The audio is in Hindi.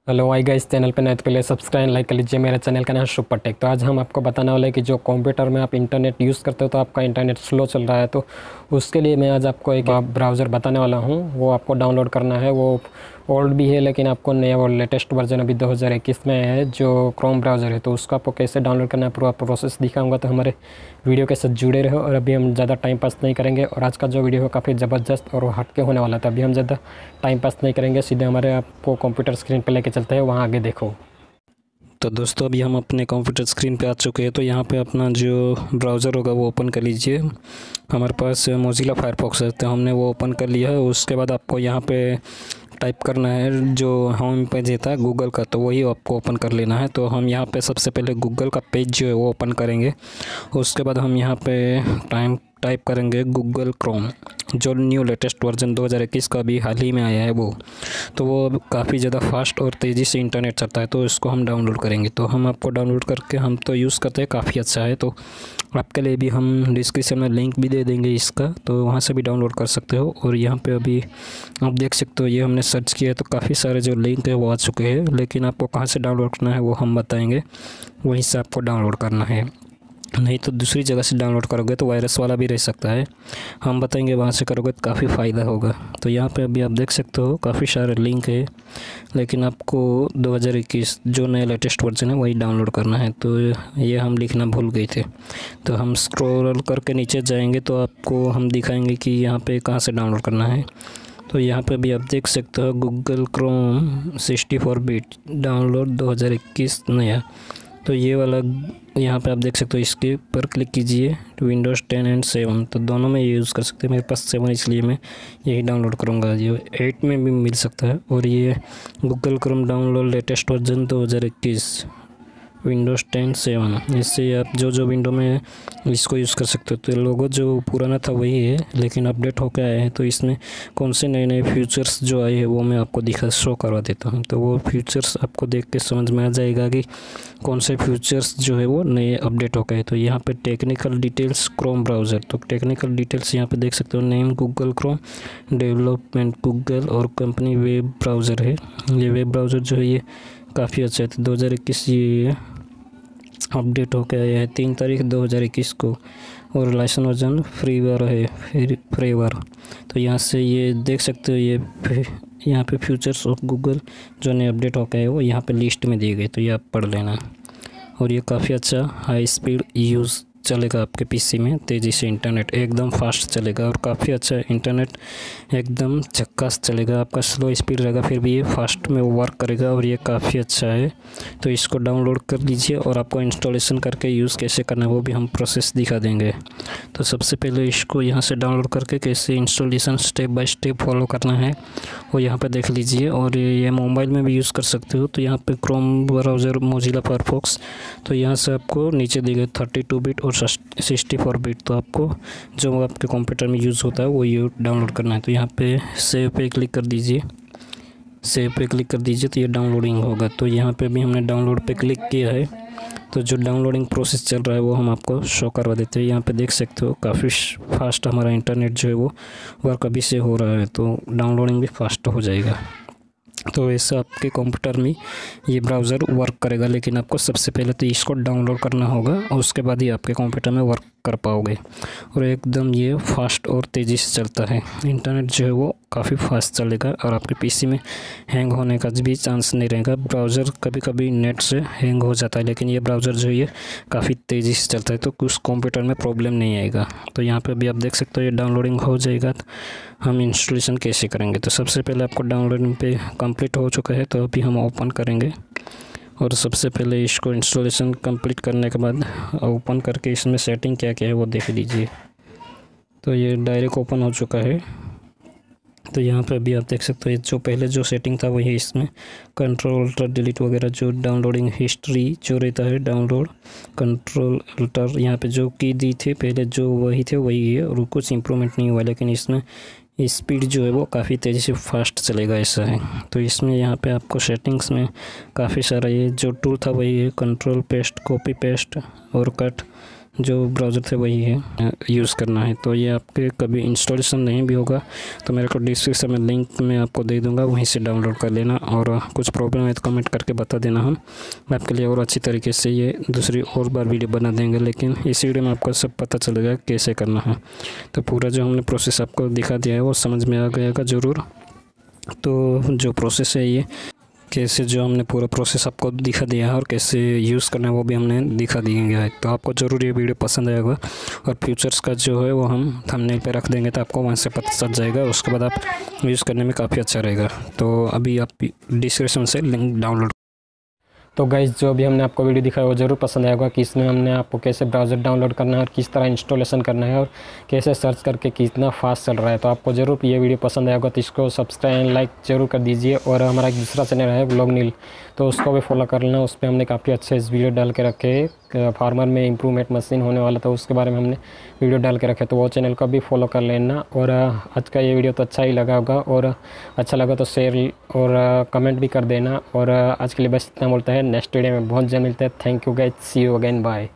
हेलो आई गाइस, चैनल पे नए तो पहले सब्सक्राइब लाइक कर लीजिए। मेरा चैनल का नाम है सुपर टेक। तो आज हम आपको बताने वाले हैं कि जो कंप्यूटर में आप इंटरनेट यूज़ करते हो तो आपका इंटरनेट स्लो चल रहा है, तो उसके लिए मैं आज आपको एक ब्राउज़र बताने वाला हूँ। वो आपको डाउनलोड करना है। वो ओल्ड भी है लेकिन आपको नया और लेटेस्ट वर्जन अभी 2021 में है जो क्रोम ब्राउज़र है। तो उसको आपको कैसे डाउनलोड करना है पूरा प्रोसेस दिखाऊंगा, तो हमारे वीडियो के साथ जुड़े रहो। और अभी हम ज़्यादा टाइम पास नहीं करेंगे और आज का जो वीडियो है काफ़ी ज़बरदस्त और हटके होने वाला था। अभी हम ज़्यादा टाइम पास नहीं करेंगे, सीधे हमारे आपको कंप्यूटर स्क्रीन पर लेके चलते हैं, वहाँ आगे देखो। तो दोस्तों अभी हम अपने कंप्यूटर स्क्रीन पे आ चुके हैं। तो यहाँ पे अपना जो ब्राउज़र होगा वो ओपन कर लीजिए। हमारे पास मोज़िला फायरफॉक्स है तो हमने वो ओपन कर लिया है। उसके बाद आपको यहाँ पे टाइप करना है जो होम पेज रहता है गूगल का, तो वही आपको ओपन कर लेना है। तो हम यहाँ पे सबसे पहले गूगल का पेज जो है वो ओपन करेंगे। उसके बाद हम यहाँ पे टाइप करेंगे गूगल क्रोम, जो न्यू लेटेस्ट वर्जन 2021 का भी हाल ही में आया है वो। तो वो काफ़ी ज़्यादा फास्ट और तेज़ी से इंटरनेट चलता है, तो इसको हम डाउनलोड करेंगे। तो हम आपको डाउनलोड करके हम तो यूज़ करते हैं, काफ़ी अच्छा है। तो आपके लिए भी हम डिस्क्रिप्शन में लिंक भी दे देंगे इसका, तो वहाँ से भी डाउनलोड कर सकते हो। और यहाँ पे अभी आप देख सकते हो ये हमने सर्च किया है तो काफ़ी सारे जो लिंक है वो आ चुके हैं, लेकिन आपको कहाँ से डाउनलोड करना है वो हम बताएंगे, वहीं से आपको डाउनलोड करना है। नहीं तो दूसरी जगह से डाउनलोड करोगे तो वायरस वाला भी रह सकता है, हम बताएंगे वहाँ से करोगे तो काफ़ी फ़ायदा होगा। तो यहाँ पे अभी आप देख सकते हो काफ़ी सारे लिंक है, लेकिन आपको 2021 जो नया लेटेस्ट वर्जन है वही डाउनलोड करना है। तो ये हम लिखना भूल गए थे, तो हम स्क्रॉल करके नीचे जाएंगे तो आपको हम दिखाएंगे कि यहाँ पे कहाँ से डाउनलोड करना है। तो यहाँ पे भी आप देख सकते हो गूगल क्रोम 64 बिट डाउनलोड 2021 नया। तो ये वाला यहाँ पे आप देख सकते हो, इसके पर क्लिक कीजिए। विंडोज़ 10 एंड 7 तो दोनों में यूज़ कर सकते हैं। मेरे पास 7 इसलिए मैं यही डाउनलोड करूँगा। ये 8 में भी मिल सकता है। और ये Google Chrome download latest version 2021 Windows 10 7, इससे आप जो विंडो में इसको यूज़ कर सकते हो। तो लोगो जो पुराना था वही है, लेकिन अपडेट होकर आया है। तो इसमें कौन से नए नए फीचर्स जो आए हैं वो मैं आपको शो करवा देता हूँ। तो वो फीचर्स आपको देख के समझ में आ जाएगा कि कौन से फीचर्स जो है वो नए अपडेट हो गए। तो यहाँ पे टेक्निकल डिटेल्स क्रोम ब्राउज़र, तो टेक्निकल डिटेल्स यहाँ पे देख सकते हो। Name Google Chrome, development Google और कंपनी वेब ब्राउज़र है। ये वेब ब्राउज़र जो है ये काफ़ी अच्छा है। तो 2021 ये अपडेट होकर आया है 3 तारीख 2021 को। और लाइसेंस वर्जन फ्रीवेयर है, फ्रीवेयर। तो यहाँ से ये देख सकते हो, ये यहाँ पे फीचर्स ऑफ गूगल जो नए अपडेट होकर है वो यहाँ पे लिस्ट में दिए गए, तो ये आप पढ़ लेना। और ये काफ़ी अच्छा हाई स्पीड यूज़ चलेगा आपके पीसी में, तेज़ी से इंटरनेट एकदम फास्ट चलेगा और काफ़ी अच्छा इंटरनेट एकदम झक्कास चलेगा। आपका स्लो स्पीड रहेगा फिर भी ये फास्ट में वर्क करेगा और ये काफ़ी अच्छा है। तो इसको डाउनलोड कर लीजिए और आपको इंस्टॉलेशन करके यूज़ कैसे करना है वो भी हम प्रोसेस दिखा देंगे। तो सबसे पहले इसको यहाँ से डाउनलोड करके कैसे installation step by step follow करना है वो यहाँ पर देख लीजिए। और ये मोबाइल में भी यूज़ कर सकते हो। तो यहाँ पर क्रोम ब्राउज़र मोज़िला फायरफॉक्स, तो यहाँ से आपको नीचे दी गई 32 बिट और 64 बिट, तो आपको जो आपके कंप्यूटर में यूज़ होता है वो ये डाउनलोड करना है। तो यहाँ पे सेव पे क्लिक कर दीजिए, सेव पे क्लिक कर दीजिए तो ये डाउनलोडिंग होगा। तो यहाँ पे भी हमने डाउनलोड पे क्लिक किया है, तो जो डाउनलोडिंग प्रोसेस चल रहा है वो हम आपको शो करवा देते हैं। यहाँ पे देख सकते हो काफ़ी फास्ट हमारा इंटरनेट जो है वो वर्क अभी से हो रहा है, तो डाउनलोडिंग भी फास्ट हो जाएगा। तो ऐसा आपके कंप्यूटर में ये ब्राउज़र वर्क करेगा, लेकिन आपको सबसे पहले तो इसको डाउनलोड करना होगा और उसके बाद ही आपके कंप्यूटर में वर्क कर पाओगे। और एकदम ये फास्ट और तेज़ी से चलता है, इंटरनेट जो है वो काफ़ी फास्ट चलेगा और आपके पीसी में हैंग होने का भी चांस नहीं रहेगा। ब्राउज़र कभी कभी नेट से हैंग हो जाता है, लेकिन ये ब्राउज़र जो है ये काफ़ी तेज़ी से चलता है, तो कुछ कंप्यूटर में प्रॉब्लम नहीं आएगा। तो यहाँ पे भी आप देख सकते हो ये डाउनलोडिंग हो जाएगा। तो हम इंस्टॉलेशन कैसे करेंगे, तो सबसे पहले आपको डाउनलोडिंग पे कंप्लीट हो चुका है, तो अभी हम ओपन करेंगे। और सबसे पहले इसको इंस्टॉलेशन कंप्लीट करने के बाद ओपन करके इसमें सेटिंग क्या क्या है वो देख लीजिए। तो ये डायरेक्ट ओपन हो चुका है। तो यहाँ पे अभी आप देख सकते हो जो पहले जो सेटिंग था वही इसमें कंट्रोल अल्टर डिलीट वगैरह, जो डाउनलोडिंग हिस्ट्री जो रहता है डाउनलोड कंट्रोल अल्टर, यहाँ पे जो की दी थी पहले जो वही थे वही है और कुछ इम्प्रूवमेंट नहीं हुआ, लेकिन इसमें स्पीड जो है वो काफ़ी तेज़ी से फास्ट चलेगा ऐसा है। तो इसमें यहाँ पे आपको सेटिंग्स में काफ़ी सारा ये जो टूल था वही है, कंट्रोल पेस्ट, कॉपी पेस्ट और कट, जो ब्राउज़र थे वही है यूज़ करना है। तो ये आपके कभी इंस्टॉलेशन नहीं भी होगा तो मेरे को डिस्क्रिप्शन में लिंक मैं आपको दे दूँगा, वहीं से डाउनलोड कर लेना। और कुछ प्रॉब्लम है तो कमेंट करके बता देना, हम आपके लिए और अच्छी तरीके से ये दूसरी और बार वीडियो बना देंगे। लेकिन इस वीडियो में आपको सब पता चलेगा कैसे करना है। तो पूरा जो हमने प्रोसेस आपको दिखा दिया है वो समझ में आ गएगा ज़रूर। तो जो प्रोसेस है ये कैसे, जो हमने पूरा प्रोसेस आपको दिखा दिया है और कैसे यूज़ करना है वो भी हमने दिखा दिया है। तो आपको ज़रूर ये वीडियो पसंद आएगा और फ्यूचर्स का जो है वो हम थंबनेल पे रख देंगे तो आपको वहाँ से पता चल जाएगा। उसके बाद आप यूज़ करने में काफ़ी अच्छा रहेगा। तो अभी आप डिस्क्रिप्शन से लिंक डाउनलोड। तो गाइज़ जो भी हमने आपको वीडियो दिखाया वो ज़रूर पसंद आएगा कि इसमें हमने आपको कैसे ब्राउज़र डाउनलोड करना है और किस तरह इंस्टॉलेशन करना है और कैसे सर्च करके कितना फास्ट चल रहा है। तो आपको ज़रूर ये वीडियो पसंद आएगा तो इसको सब्सक्राइब लाइक ज़रूर कर दीजिए। और हमारा एक दूसरा चैनल है व्लॉग नील, तो उसको भी फॉलो कर लेना। उस पर हमने काफ़ी अच्छे इस वीडियो डाल के रखे, फार्मर में इम्प्रूवमेंट मशीन होने वाला था उसके बारे में हमने वीडियो डाल के रखे, तो वो चैनल को भी फॉलो कर लेना। और आज का ये वीडियो तो अच्छा ही लगा होगा और अच्छा लगा तो शेयर और कमेंट भी कर देना। और आज के लिए बस इतना बोलता है, नेक्स्ट वीडियो में बहुत जल्द मिलते हैं। Thank you guys, see you again, bye.